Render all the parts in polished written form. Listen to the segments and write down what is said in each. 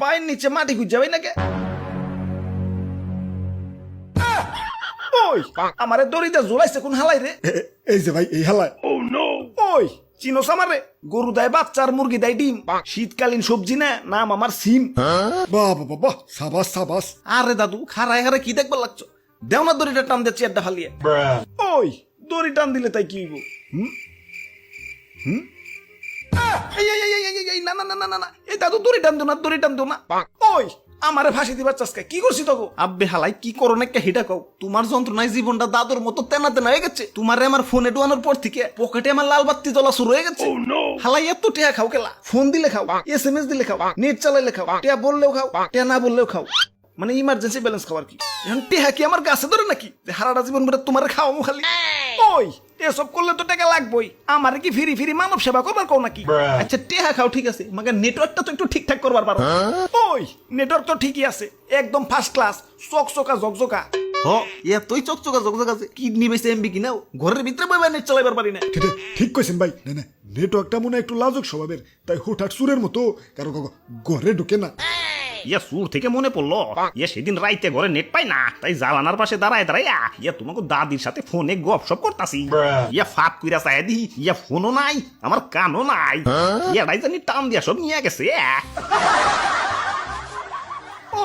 পায়ের নিচে মাটি খুঁজে যাবে নাকি? ওই আমারে দড়িতে ঝোলাইছে কোন হালাই রে? এই যে ভাই এই হালায়। ওই চিনোস আমারে? গরু দেয় বাচ্চা আর মুরগি দেয় ডিম, শীতকালীন সবজি না, নাম আমার সিম। বাহ বাহ বাহ, সাবাস সাবাস। আরে দাদু খারায় হারে কি দেখবার লাগছো? দেও না দড়িটা টান দিয়ে চেয়ারটা ফালিয়ে। ওই দড়ি টান দিলে তাই কি হইব? না না না না না, এই দাদু দড়ি টান দো না, দড়ি টান দো না। ওই আমারে ফাঁসি দিবার চাষকে কি করছি তোকে? আব্বে হালাই কি করো না হিটা কও। তোমার যন্ত্রণায় জীবনটা দাদুর মতো তেনা তেনা হয়ে গেছে। তোমারে আমার ফোনে ডুয়ানোর পর থেকে পকেটে আমার লাল বাত্তি জ্বলা শুরু হয়ে গেছে। হালাই এত টেয়া খাও কেলা? ফোন দিলে খাও, SMS দিলে খাও, নেট চালাইলে খাও, টেয়া বললেও খাও, টেয়া না বললেও খাও। মানে ইমার্জেন্সি ব্যালেন্স খাবার কি? এখন টেহা কি আমার গাছে ধরে নাকি যে হারাটা জীবন ভরে তোমার খাওয়ামো খালি? ওই এসব করলে তো টাকা লাগবেই। আমার কি ফিরি ফিরি মানব সেবা করবার কও নাকি? আচ্ছা টেহা খাও ঠিক আছে, মাগার নেটওয়ার্কটা তো একটু ঠিকঠাক করবার পারো। ওই নেটওয়ার্ক তো ঠিকই আছে, একদম ফার্স্ট ক্লাস, চকচকা ঝকঝকা। এতই চকচকা ঝকঝকা আছে কিডনি বেশি এমবি কিনাও ঘরের ভিতরে বইবা নেট চালাইবার পারি না। ঠিক কইছেন ভাই। না না, নেটওয়ার্কটা মনে হয় একটু লাজুক স্বভাবের, তাই হুটহাট সুরের মতো কারো ঘরে ঢুকে না। ইয়া সুর থেকে মনে পড়লো, ইয়া সেদিন রাইতে ঘরে নেট পাই না, তাই জালানার পাশে দাঁড়ায় দাঁড়াইয়া ইয়া তোমাকে দাদির সাথে ফোনে গপসপ করতাছি। ইয়া ফাঁক কইরা চাই দি, ইয়া ফোনও নাই, আমার কানও নাই, ইয়া রাইজানি টান দিয়া সব নিয়ে গেছে।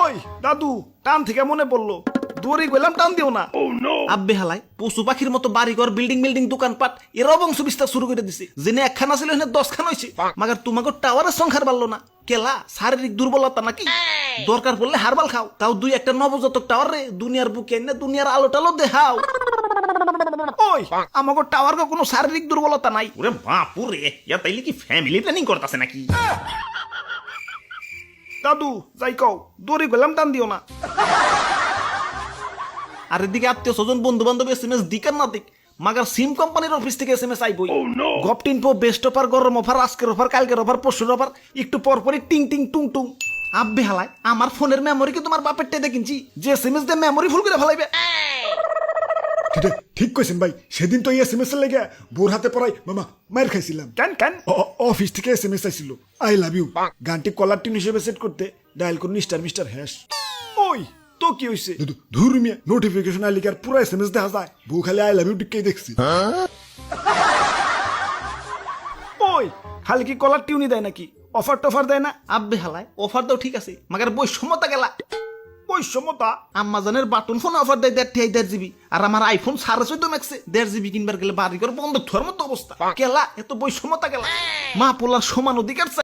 ওই দাদু টান থেকে মনে পড়লো, দড়ি গেলাম টান দিও না। আব্বে হালাই পশু পাখির মতো বাড়িঘর বিল্ডিং বিল্ডিং দোকানপাট এর বংশ বিস্তার শুরু করে দিছে। জেনে একখানা ছিল এখানে 10 খান হয়েছে। মাগার তোমাকে টাওয়ারের সংখ্যার বাড়লো না কেলা? শারীরিক দুর্বলতা নাকি? দরকার পড়লে হারবাল খাও, তাও দুই একটা নবজাতক টাওয়ার রে দুনিয়ার বুকে এনে দুনিয়ার আলো টালো দেখাও। ওই আমাকে টাওয়ার কোনো শারীরিক দুর্বলতা নাই। ওরে বাপুরে, ইয়া তাইলে কি ফ্যামিলি প্ল্যানিং করতেছে নাকি? দাদু যাই কও, দড়ি গেলাম টান দিও না। আর এদিকে আত্মীয় স্বজন বন্ধু বান্ধব SMS দিক আর না দিক, মাগার সিম কোম্পানির অফিস থেকে SMS আইবই। গপ্ট ইনফো, বেস্ট অফার, গরম অফার, আজকের অফার, কালকের অফার, পরশুর অফার, একটু পর পরই টিং টিং টুং টুং। আব্বে হালাই আমার ফোনের মেমোরি কি তোমার বাপের টেদে কিনছি যে SMS দিয়ে মেমোরি ফুল করে ফেলাইবে? ঠিক কইছেন ভাই। সেদিন তো SMS এর লেগে বোর হাতে পড়াই মামা মার খাইছিলাম। কেন কেন? অফিস থেকে SMS আইছিল, আই লাভ ইউ গানটি কলার টিউন হিসেবে সেট করতে ডায়াল করুন ***#। ওই তো কি হইছে? ধুর মিয়া, নোটিফিকেশন আইলে কি আর পুরো SMS দেখা যায়? বউ খালি আই লাভ ইউ টিকেই দেখছি। ওই খালি কি কলার টিউনই দেয় নাকি? অফার টফার দেয় না? আব্বে হালাই অফার দাও ঠিক আছে, মাগার বৈষম্যতা গেলা। বৈষম্যতা? আম্মাজানের বাটন ফোন অফার দেয় 1.5 GB, আর আমার আইফোন 14.5 ম্যাক্সে 1.5 GB কিনবার গেলে বাড়ি ঘর বন্ধ থর মতো অবস্থা। কেলা এত বৈষম্যতা গেলা? মা পোলার সমান অধিকার